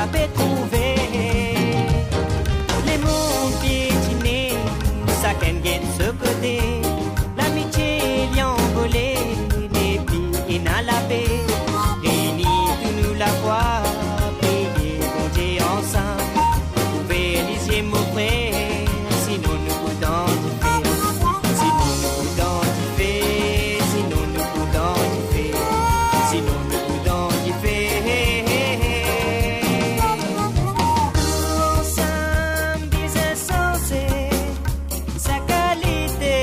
la paix trouvée. Les mondes piétinés, ça qu'en gagne ce côté. L'amitié l'y envolé, des pieds dans la paix. Réunis tous nous la foi, prier bon Dieu ensemble. Pouvez les yeux m'offrir, sinon nous pouvons du fait. Sinon nous pouvons du fait, sinon nous pouvons du fait. Sinon nous pouvons du fait. Ensemble, des insensés, sa qualité,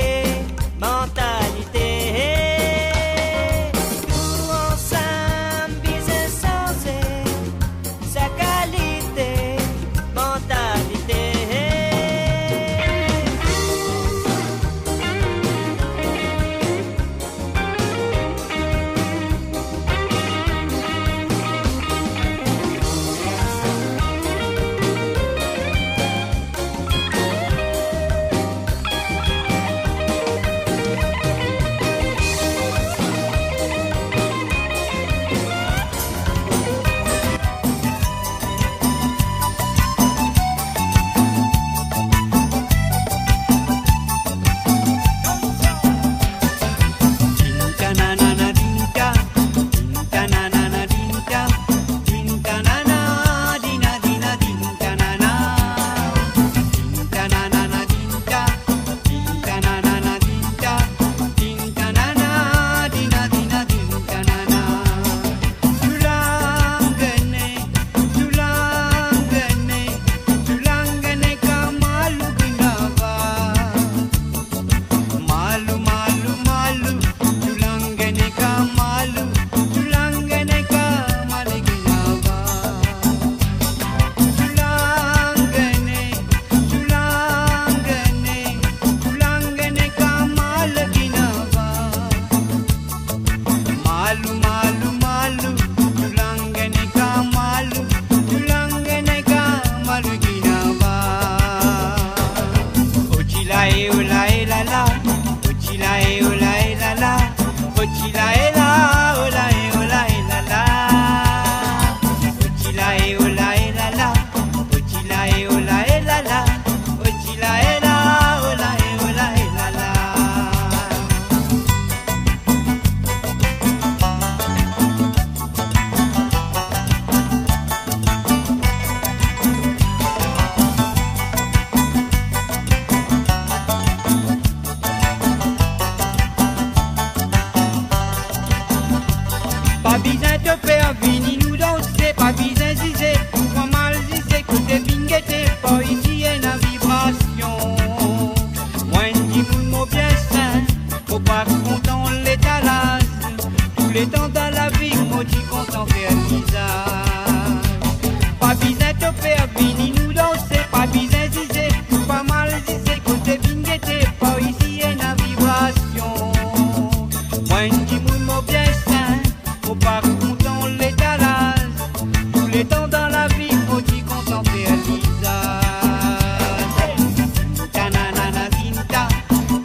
mentalité. Nous ensemble, des insensés, sa qualité, mentalité. Dinka na na na dinka, dinka na na na dinka, dinka na na dina dina dinka na na, dinka na na na dinka, dinka na na na dinka, dinka na na dina dina dinka na na. Tulangane, tulangane kamalu binava. Malu malu malu, tulangane ka malu, tulangane ka maliginava. Tulangane, tulangane, tulangane ka maliginava. Malu malu malu, tulangane ka malu, tulangane ka maliginava. Ochilae olae la la, ochilae olae la la, ochilae la olae olae la la. Ochilae olae la la, ochilae olae la la, ochilae la olae olae la la. Pas besoin de faire venir nous danser, pas besoin de zizer, pas mal zizer, côté binguette, pas ici et la vibration. Moi, un petit bout de mot bien sain, faut pas content l'étalage, tous les temps dans la vie, moi, j'y content faire visage. Pas besoin de faire venir nous danser, pas besoin de zizer, pas mal zizer, côté binguette, pas ici et la vibration. Moi, un petit bout de mot bien sain, faut pas content l'étalage, tous les temps dans la vie, faut y contenter un visage. Dinka na na na dinka,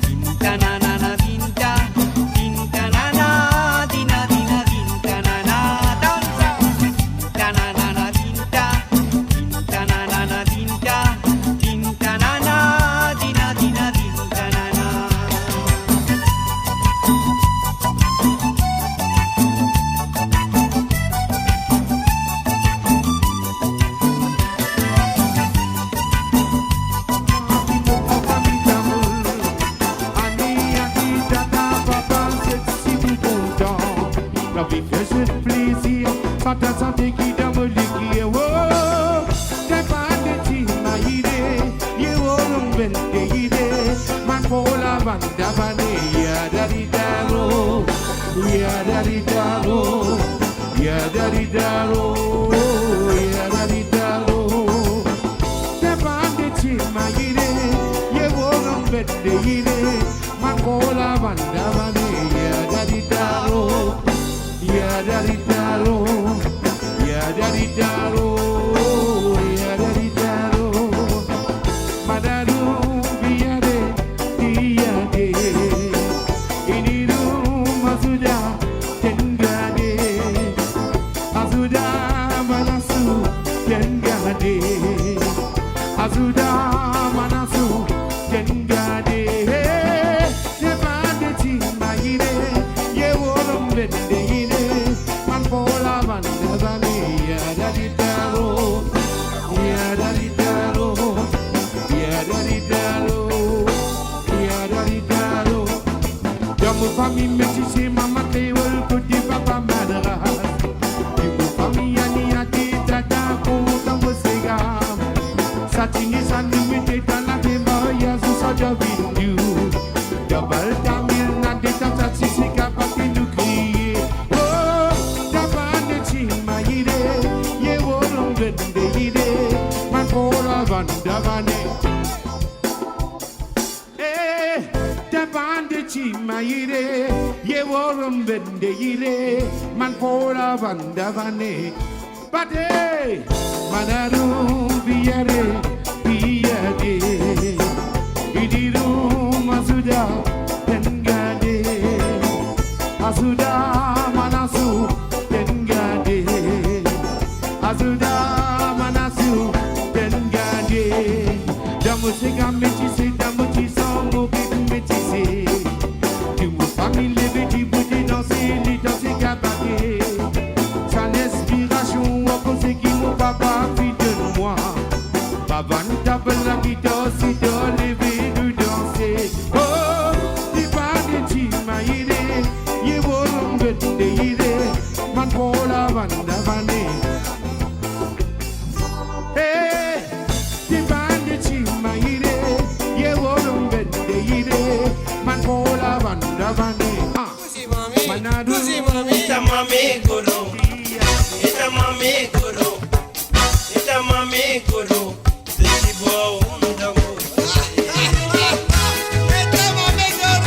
dinka na na na dinka, dinka na na dina dina dinka na na dansa. Dinka na na na dinka, dinka na na na dinka, dinka na na dina dina dinka na na. La vie faisait plaisir, quand ta santé qui dans le liquide, oh, t'es pas de timaïde, yo, non, ben, idée, man, pour la bande d'avané, ya, daridaro, ya, daridaro, ya, daridaro, ya, daridaro, t'es pas de timaïde, yo, non, ben, idée, man, pour la bande d'avané, ya, daridaro. Ya dari daro, ya dari daro, ya dari daro. Madaru biade, diade. Ini rumah sudah famille métissée, maman créole, côté papa madras. Ibu famille aniati, tata, kota mosega. Satini sanimite, tana tema, yasu saja vindu. Double tamil, nade tata, sisi kapaki nuki. Oh, tabane chima ide, ye wolong vende ide, man kora vandavane. Chima ire, ye worum vende ire, man pora vandavane. Bate, manaru biare, biade, idiru masuda, tengade, asuda manasu, tengade, asuda manasu, tengade. Damusika metisi, damuchisa, mogi metisi. Famille petit bouti danser, li danser cabaret. Sans inspiration, on conseille qui mon papa fit de moi. Papa nous tape la guitare, si t'as levé de danser. Oh, t'es pas de timaïde, yé volon de ide, man pour la bande vanée. Hey, t'es pas de timaïde, yé volon de ide, man pour la bande vanée. Ita mami guru, ita mami guru, ita mami guru, desi bo undamu. Ita mami guru,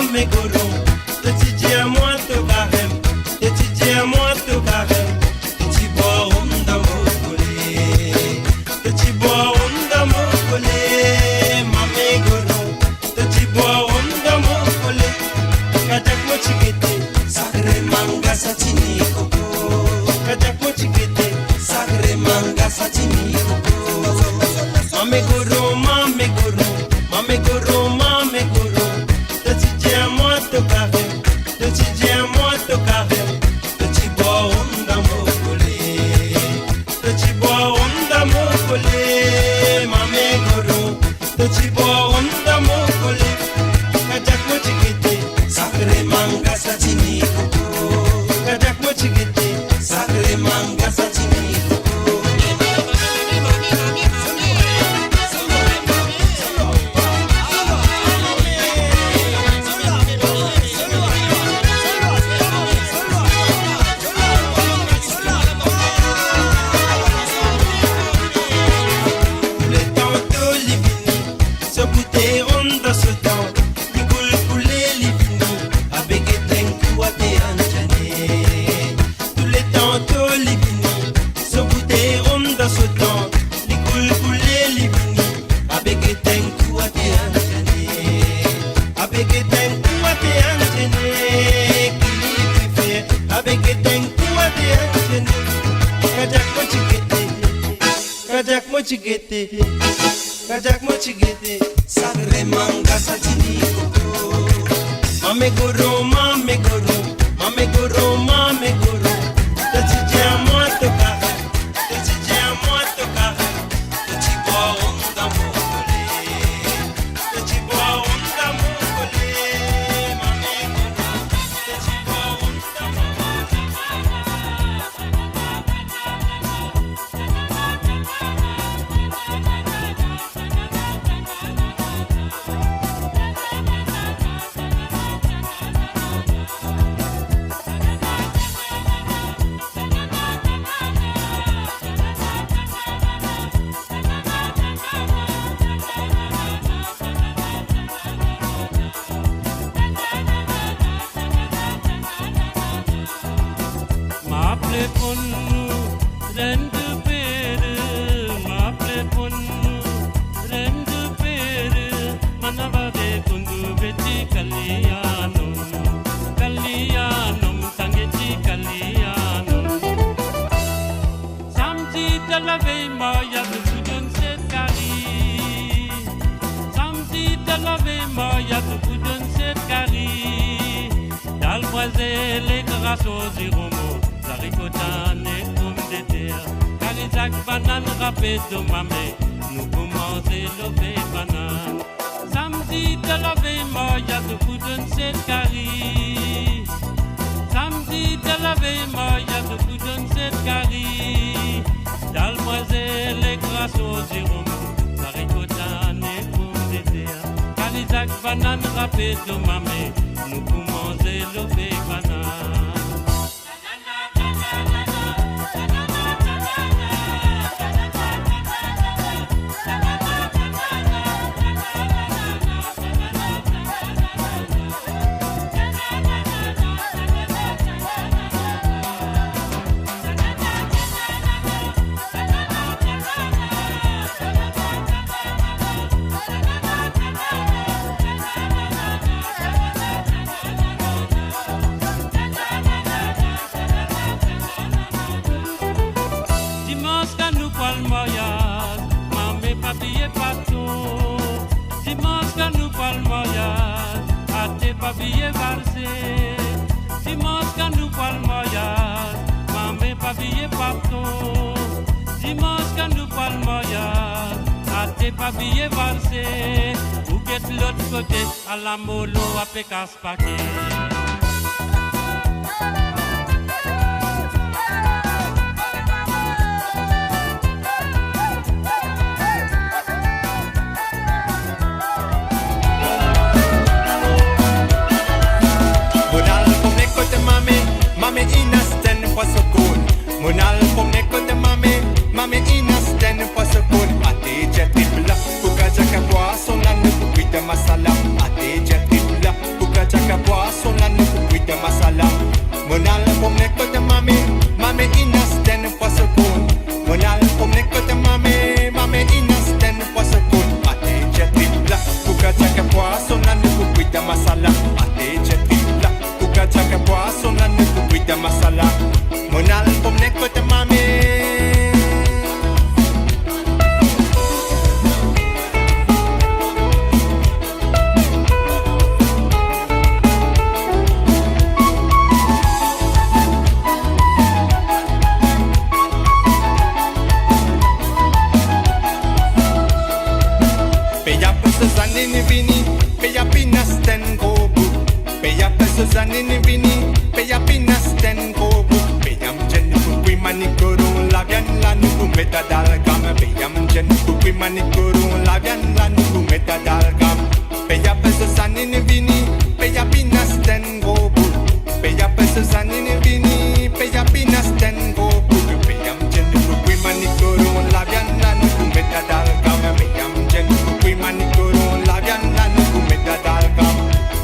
Mami guru, t'étudies à moi te barème, t'étudies à moi te barème, t'étudies bois onda mokole, t'étudies bois onda mokole, mami guru, t'étudies bois onda mokole, kadak mo chigete, sacré manga satini koko, kadak mo chigete, sacré manga satini koko, mami guru, mami guru, mami guru, mami guru. T'étudies à moi te carême, t'étudies à moi te carême, t'étudies bois onda mokole, t'étudies bois onda mokole, mami guru, t'étudies bois onda mokole, kajak mo chigete, sacré manga satini koko, kajak mo chigete, sacré manga satini koko. Kajak mo chigete, sacré manga satini koko. Mami guru, mami guru, mami guru, mami guru. T'étudies à moi te carême, t'étudies à moi te carême, t'étudies bois onda mokole, t'étudies bois onda mokole, mami guru, t'étudies bois onda mokole. lave moya tu kudon set kari dalmoiselle et grâce aux iromo zaricotane et pomme de terre carizac banane râpé de mamé nous commencer lever banane samedi de lave moya tu kudon set kari samedi de lave moya tu kudon set kari dalmoiselle et grâce aux iromo zaricotane et pomme de terre carizac banane râpé de mamé nous commencer lever banane. Papier versé, dimanche quand nous parlons mariage, maman papier partout. Dimanche quand nous parlons mariage, à tes papiers versé, ou qu'est l'autre côté, à la molo à pécasse paquet. Mame inasten pa sokon Monal pomne kote mame inasten pa sokon Ate jetibla Puka jaka poisson la ne kuita masala Ate jetibla Puka jaka poisson la ne kuita masala Monal pomne kote mame inasten pa sokon Monal pomne kote mame inasten pa sokon Ate jetibla Puka jaka poisson la ne kuita masala Ate jetibla Puka jaka poisson la ne kuita masala Mon album n'est que de mamie Peya pesos anini vini Peya pinas ten gobu Peya pesos anini vini Peya pinas ten gobu Peyam jen kukui manikuru Labian la nuku meta dalgam Peyam jen kukui manikuru Labian la nuku meta dalgam Peya pesos anini vini Peya pinas ten gobu Peya pesos anini vini Peya pinas ten gobu Peyam jen kukui manikuru Labian la nuku meta dalgam Peyam jen kukui manikuru Labian la nuku meta dalgam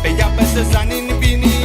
Peya pesos anini vini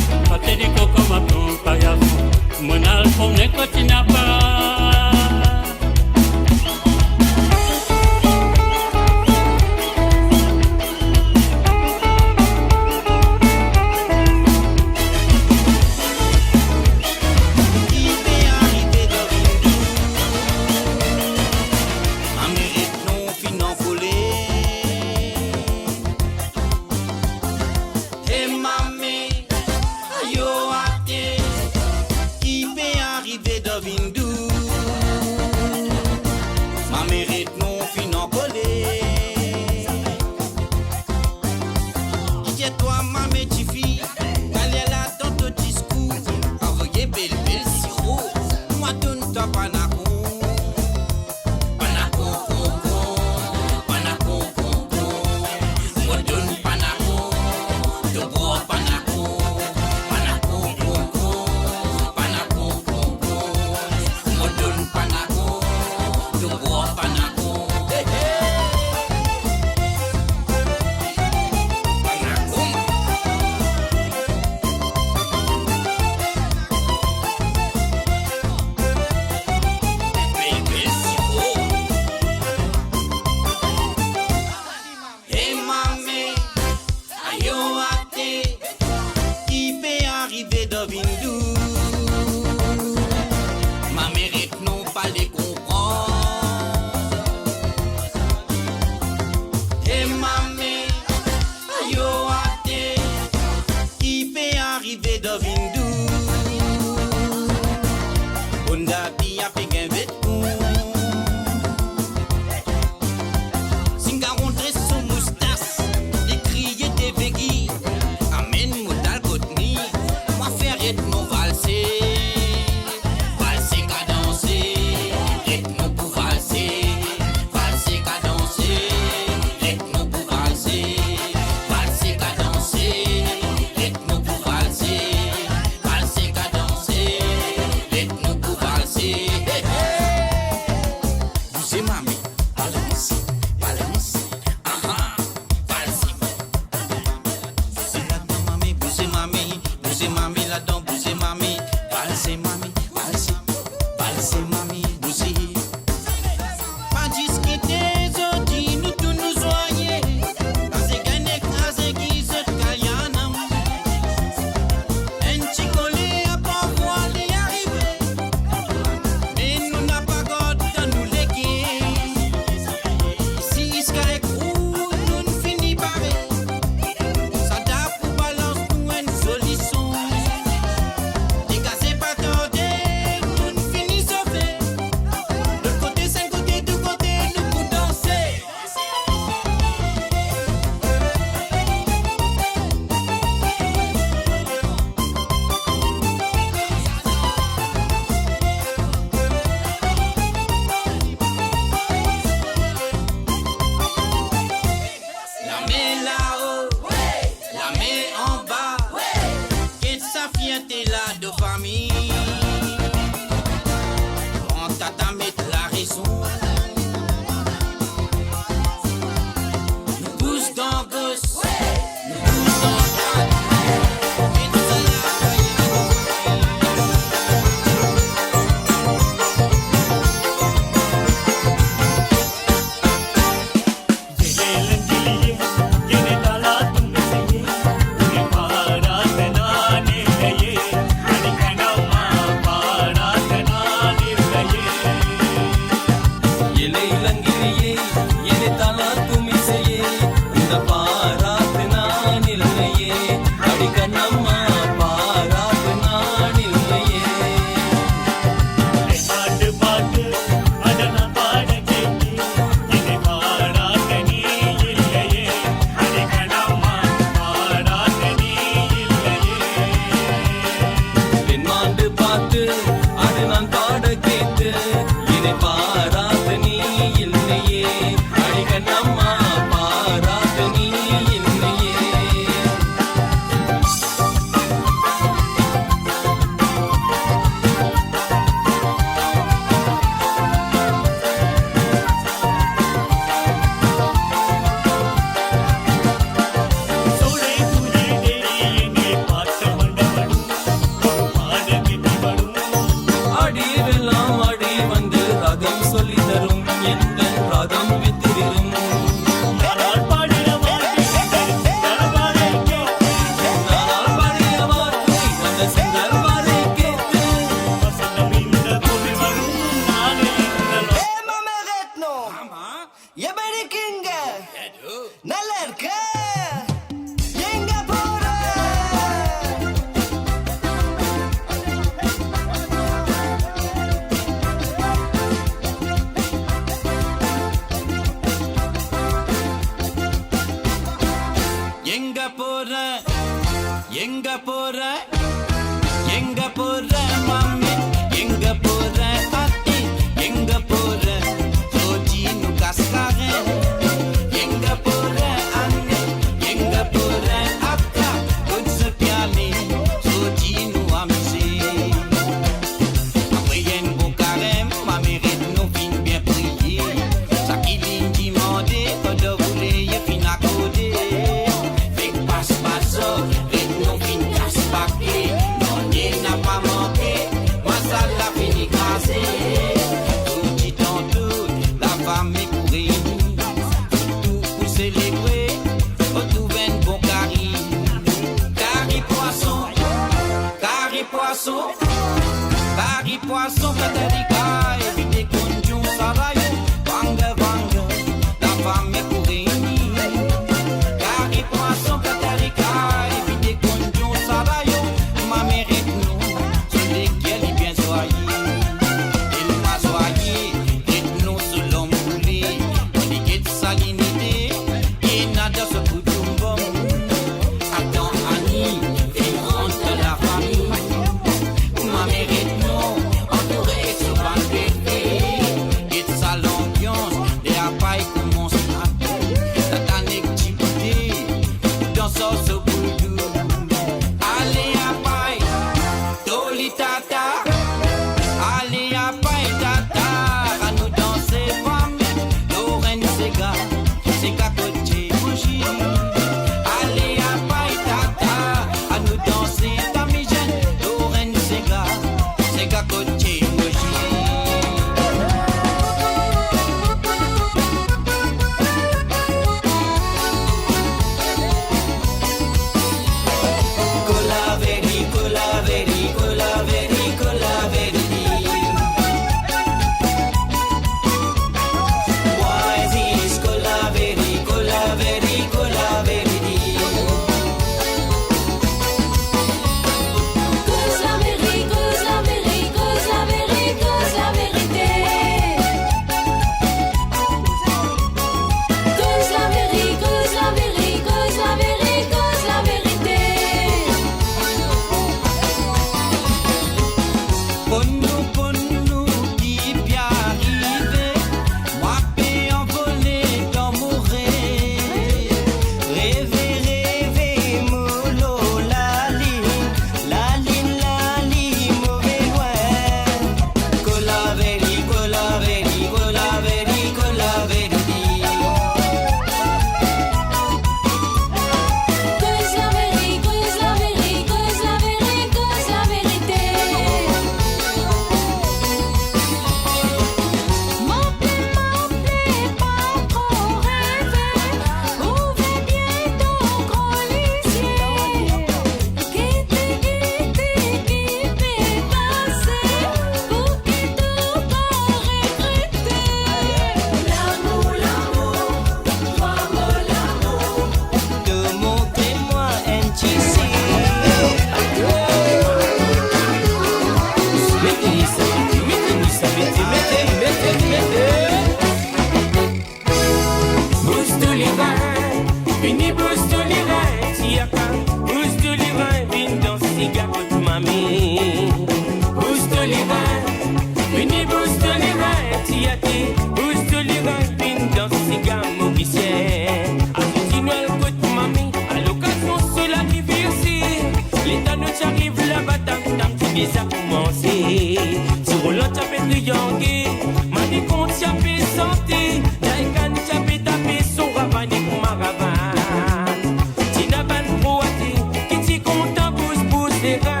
santé, Jaikan Chapi Tapi, son ravani pour ma ravane. Tina Van Proati, qui t'y content, pousse les reins.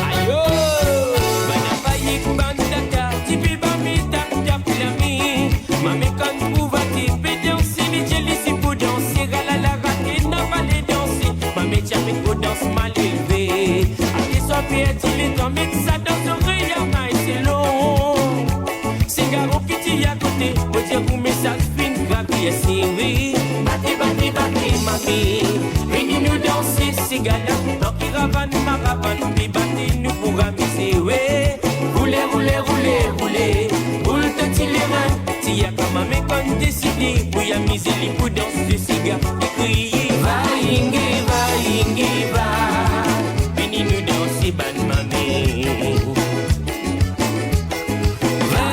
Ayo, Banapayik Bandaka, Tipi Bami, Tap Tap Lami, Mami Kan Prouvati, Pédansi, Lidjeli, pour danser, Galala Rati, Navale danser, Mami Chapi pour danser mal élevé. Ati soit piéti, les temps, mais ça danse au rayon, c'est long. C'est Garo qui t'y à côté, pour dire pour message fin, gravi et serré. Bati, bati, bati, mami, veni nous danser, c'est gala, dans qui ravane, ma ravane, puis bati nous pour amuser, ouais. Roulez, roulez, roulez, roulez, roule petit les reins, t'y a comme un mec qu'on décide, pour y amuser les pour danser de cigare, et crier, va, ingi, va, veni nous danser, ban mami. Va,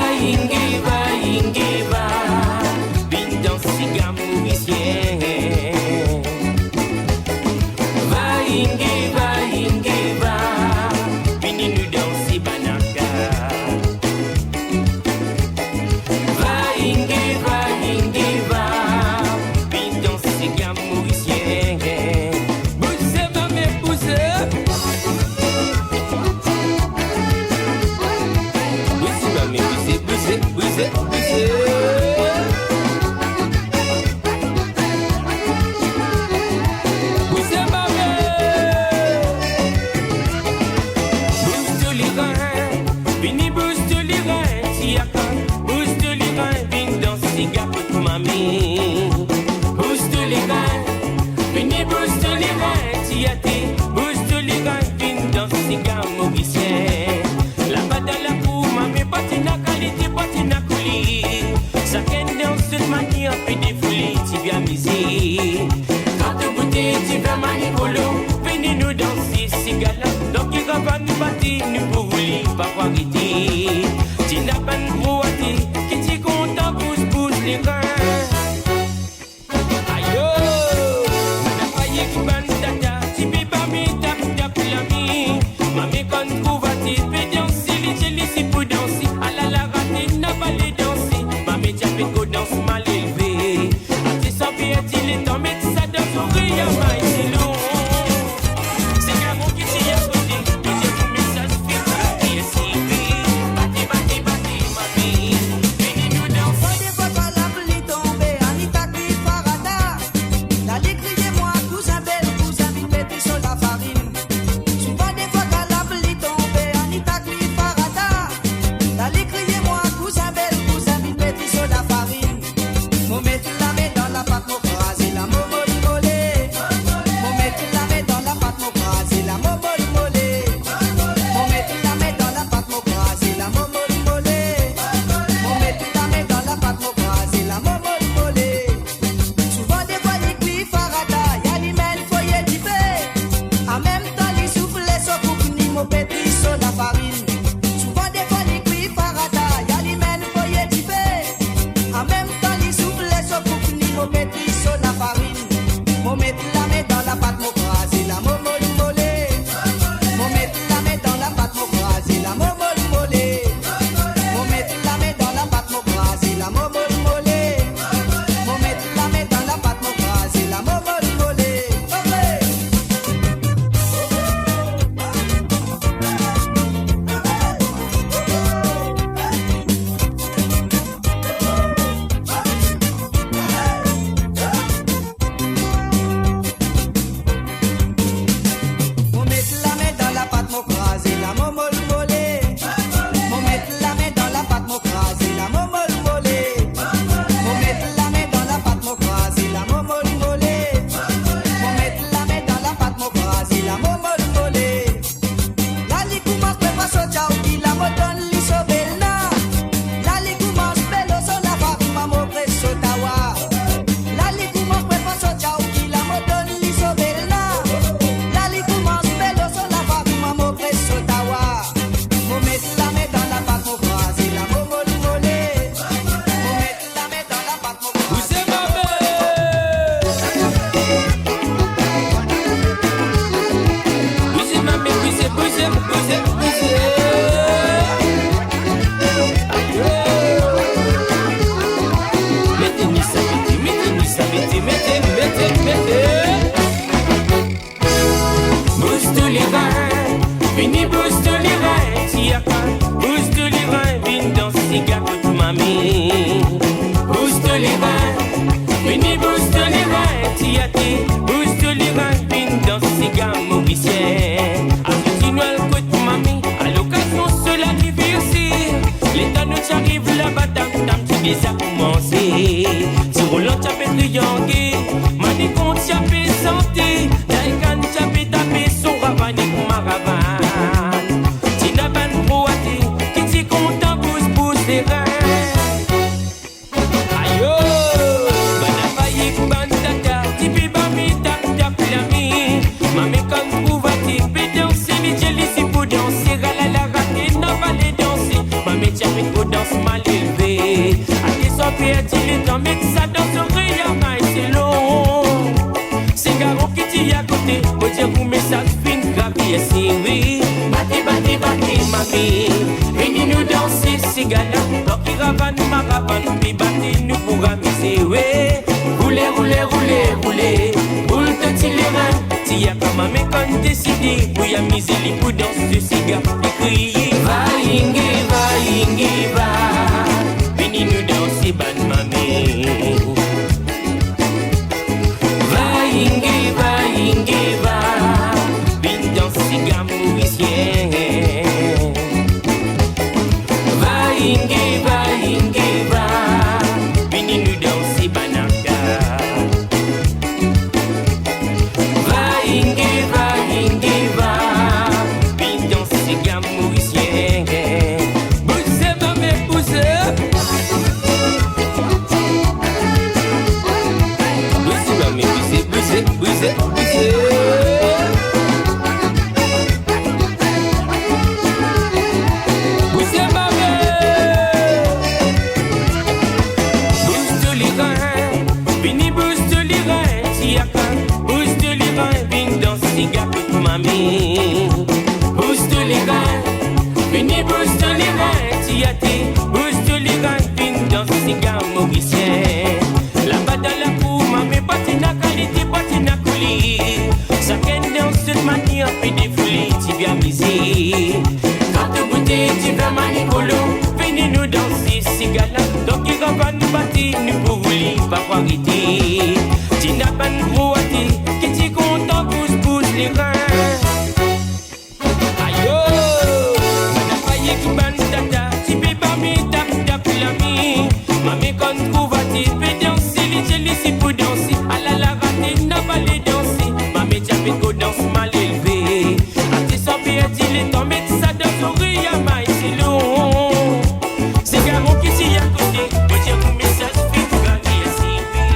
vin dans cigare mauricien. Va, vini nous danser banaka. Va, vin dans cigare mauricien. Bousez, mamé, bousez. Bousez, mamé, bousez, bousez, bousez, bousez. Quand tu bouteilles, tu vas manipolo. Venez nous danser, c'est galant. Donc il va nous battre, nous pour rouler, pas pour arrêter. Tu n'as pas de brouhaté, qui t'y content, pousse les reins. Ayo, Manapaye qui bandata, tu peux pas me taper l'ami. Mamé quand brouhaté, peut danser, les jelly, c'est pour danser. À la raté, n'a pas les danser. Mamé, tu as fait danse mal élevé. Il est en mettre ça dans son rayon, c'est long. C'est Garo qui t'y a côté, mais j'ai tout message fait, qui est si vite. Bati, bati, bati, ma vie, veni nous danser. Pode papalapli mamie. Booste les reins, vini booste les reins, tiati, booste les reins, vini dans ces gammes mauriciens. Arrête-nous le côté mamie, à l'occasion cela arrive aussi. L'état nous arrive là-bas, tam tu déjà commencé. Si roulant tu as triangé, mani compte tu as santé, d'aïkan tu as tapé son ravani pour ma ravane. Tina ban proati, qui t'y content pousse les reins. Mal élevé, à tes sorties, il est en mix, ça danse au rayon, c'est long. C'est garou qui t'y à côté, au dire vous message fin, gravier, si oui. Bati, mamie, venez nous danser, c'est gala. Donc il ravane, ma ravane, puis bati nous pour amuser, oui. Roulez, boule de tiléran, t'y a comme un mec qu'on décide, pour y amuser les coups dans ce cigare, et crier, va, ingi, va. Vini nous danser, ban mamie. Va, ingi, va. Vini danser, gamme mauricien. Va, ingi, va. Vini nous danser, banaka. Va, ingi, va. Vini danser, gamme mauricien. Bousez. Bousez ma mère. Bouge les reins, vini bouge les reins, tiaka. Bouge les reins, vini dans cigare pour mamie. Bouge les reins, vini bouge les reins, tiati. Bouge les reins, vini dans cigare mauricien. Là-bas dans la cour, mamie patina qualité, patina couli. Chacun danse de manière, puis des folies, tu viens miser. Quand tu goûter, tu vas manipolo. Venez nous danser, c'est gala. Donc il va nous battre, nous pour rouler, pas pour arrêter. Tu n'as pas de brouhaté, qui t'y content, pousse les reins. Aïe oh, madame Faye qui banne tata, tu peux pas me tape l'ami. Mamie quand trouve à ti, peux danser, les si pour danser. À la raté, n'a pas les danser. Mamie t'as go danse mal élevé. À tes sorties, il est tombé, ça danse au rire, maïs, c'est long. C'est garou qui t'y à côté, faut dire mon message, fait tout gagner, c'est oui.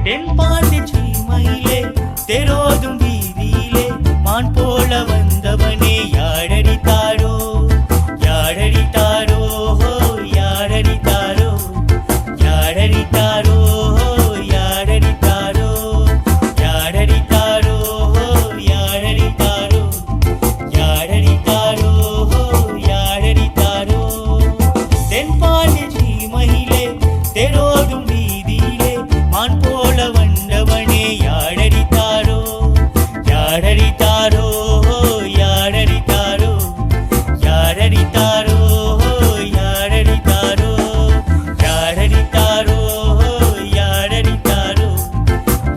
தென்பாண்டி சீமையிலே தெரோதும் வீதியிலே மான் போல வந்தவனே யாழடித்தாரோ யாழடித்தாரோ யாழடித்தாரோ யாழடித்தாரோ யாழடித்தாரோ யாழடித்தாரோ யாழடித்தாரோ யாழடித்தாரோ யாழடித்தாரோ தென்பாண்டி சீமையிலே தெரோதும் வீதியிலே மான் போல வந்தவனே யாழடித்தாரோ யாழடித்தாரோ யாழடித்தாரோ யாழடித்தாரோ யாழடித்தாரோ யாழடித்தாரோ யாழடித்தாரோ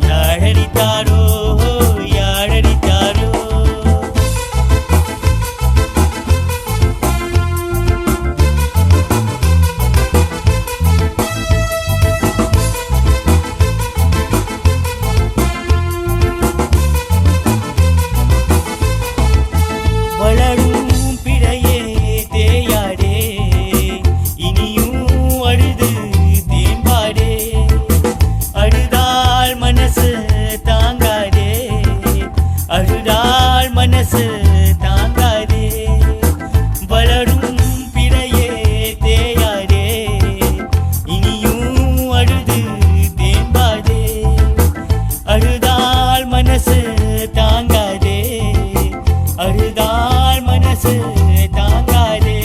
யாழடித்தாரோ யாழடித்தாரோ வளரும் பிழையே தேயாடே இனியும் அழுது தேம்பாடே அழுதால் மனசு தாங்காதே அழுதால் மனசு தாங்காதே வளரும் பிழையே தேயாடே இனியும் அழுது தேம்பாதே அழுதால் மனசு தாங்காதே அழுதால் மனசு தாங்காதே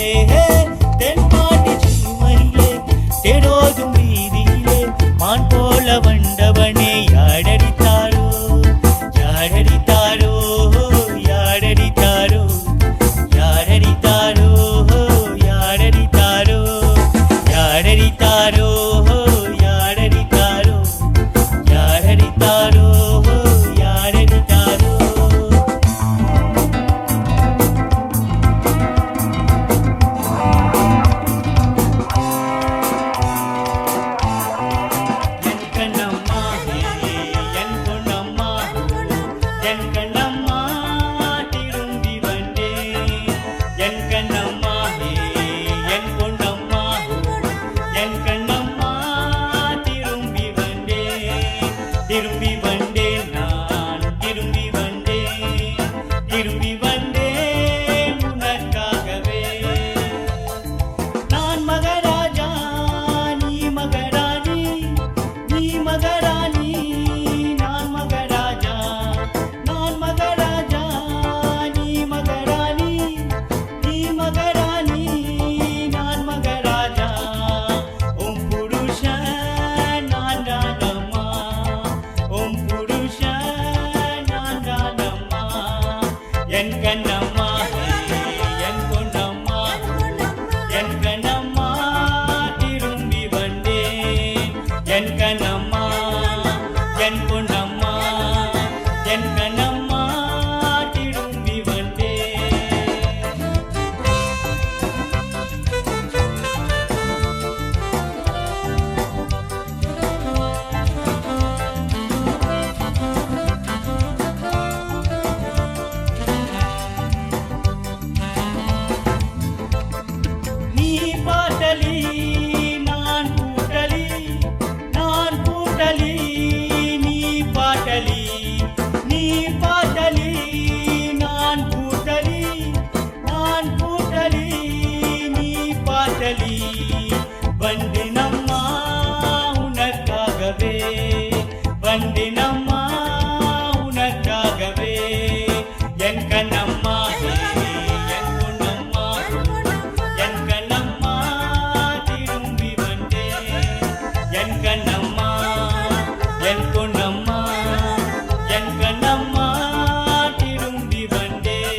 தென்பாண்டி சீமையிலே தெரோதும் வீதியிலே மான் போல வந்தவனே யாழடித்தாரோ யாழடித்தாரோ யாழடித்தாரோ யாழடித்தாரோ யாழடித்தாரோ யாழடித்தாரோ யாழடித்தாரோ யாழடித்தாரோ யாழடித்தாரோ என் கண்ணம்மா என் பொன்னம்மா என் கண்ணம்மா திரும்பி வந்தேன் என் கண்ணம்மா என் பொன்னம்மா என் கண்ணம்மா திரும்பி வந்தேன் நான் திரும்பி வந்தேன் உனக்காகவே நான் மகராஜா நீ மகராணி நீ மகராணி நான் மகராஜா நான் மகராஜா நீ மகராணி நீ மகராணி நான் மகராஜா உம் புருஷன் நான் தானம்மா உம் புருஷன் நான் தானம்மா என் கண்ணம்மா என் பொன்னம்மா என் கண்ணம்மா திரும்பி வந்தேன் என் கண்ணம்மா என் பொன்னம்மா என் கண்ணம்மா திரும்பி வந்தேன் நீ பாட்டலி நான் கூட்டலி நான் கூட்டலி நீ பாட்டலி நீ பாட்டலி நான் கூட்டலி நான் கூட்டலி நீ பாட்டலி வந்தினம்மா உனக்காகவே வந்தினம்மா உனக்காகவே என் கண்ணம்மா என் பொன்னம்மா என் கண்ணம்மா திரும்பி வந்தேன் என் கண்ணம்மா என் பொன்னம்மா என் கண்ணம்மா திரும்பி வந்தேன்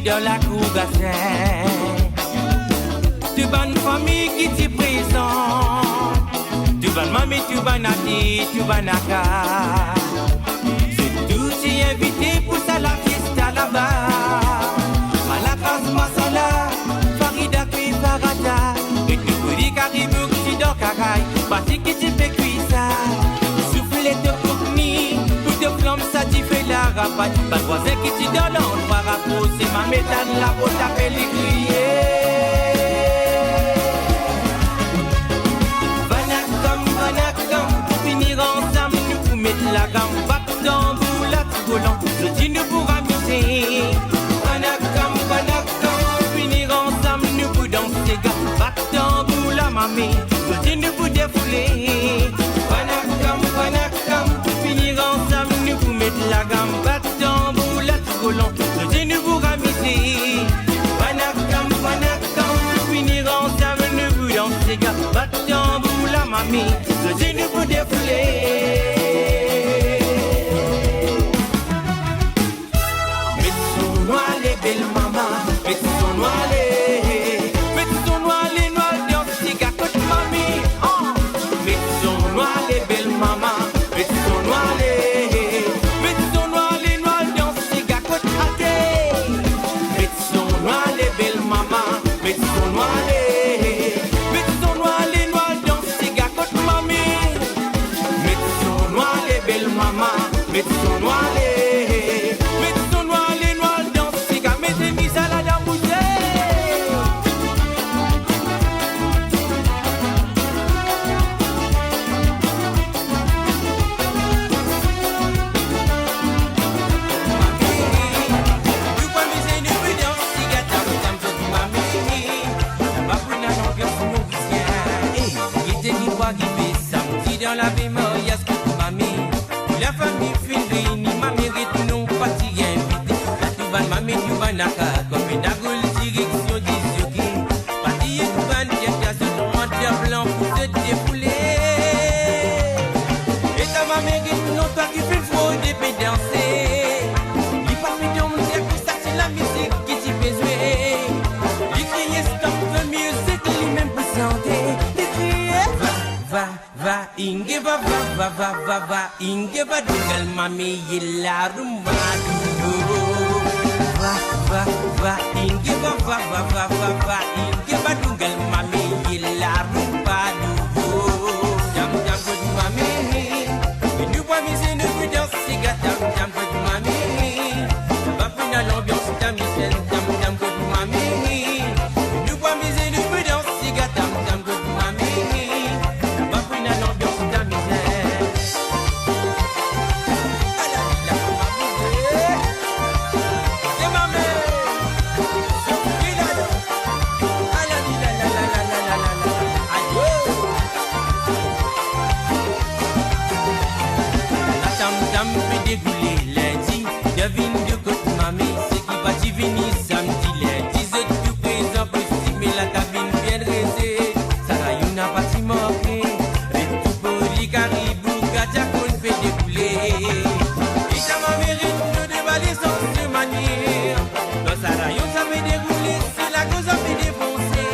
Dans la cour d'affaires, tu bonne famille qui t'y présente, tu bonne mami tu banati, tu banaka. C'est tout, j'ai invité pour ça la fiesta là-bas. Malakas masala, Farida kui farata. Et tu kuri karibou qui dort kakai, bati qui tu fais cuisa. Souffle de pourni, coup de flamme ça t'y fait la rapaille. Pas de voisin qui t'y donne l'endroit rapport, c'est ma méthode là pour t'appeler crier. La gamme back dans la volant, je dis nous pour amuser. Banakam, finir ensemble, nous pour danser. Back dans la mamie, je dis nous pour défouler. Banakam, finir ensemble, nous pour mettre la gamme back dans la volant, je dis nous pour amuser. Banakam, finir ensemble, nous pour danser. Back dans la mamie, je dis nous pour défouler. Belle maman, mets ton noilé, noir dans tes gâteaux mamie. Mets ton noilé, belle maman, mets ton noilé, noir dans tes gâteaux athées. Mets ton noilé, belle maman, mets ton noilé, noir dans tes gâteaux mamie. Mets ton noilé, belle maman, mets ton noilé. Dans la mémoire, y'a ce que mamie. La famille file ni ma mérite non pas t'y inviter. La touban mamie du banaka, comme une agole direction des yogi. Parti et touban, y'a ce tourmenteur blanc pour te défouler. Et ta ma mérite non, toi qui fais le faux d'épée danser. Les parmi d'hommes, c'est que ça c'est la musique qui t'y fait jouer. Les crier stop, le mieux c'est que les mêmes pas chanter. Les crier va, inge va, inge va dugal mami yella rumadu. Va, inge va, inge va dugal mami yella rumadu. Jam good mami, nous pas miser nous plus danser jam good mami. Va prendre l'ambiance ta Michel, jam good mami. Nous pas miser nous plus danser jam good mami. Devine de côté mamie, c'est qui va t'y venir samedi lundi. C'est tout présent pour estimer la cabine bien dressée. Sarah y'en a pas si manqué. Et tout pour les caribous, Katia qu'on fait découler. Et ça m'a mérite de déballer sans se manier. Dans Sarah y'en ça fait dérouler, c'est la cause a fait défoncer.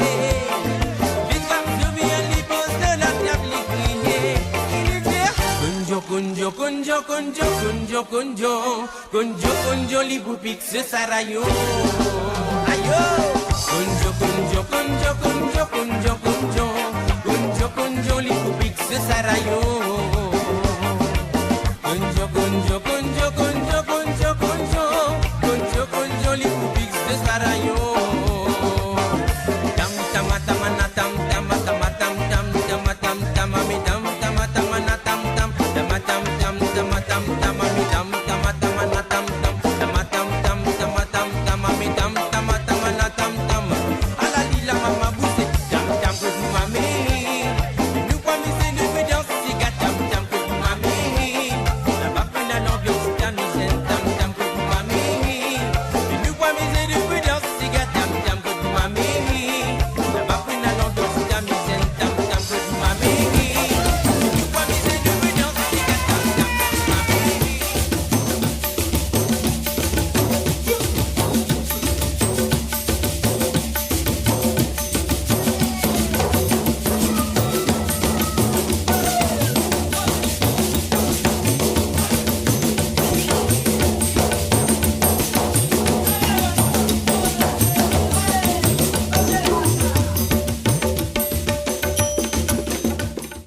Les trappes de bien, les postes de la table, les crier. Il est fier. Conjo, li boupik se sarayo. Ayo. Conjo, li boupik se sarayo. Conjo, li boupik se sarayo.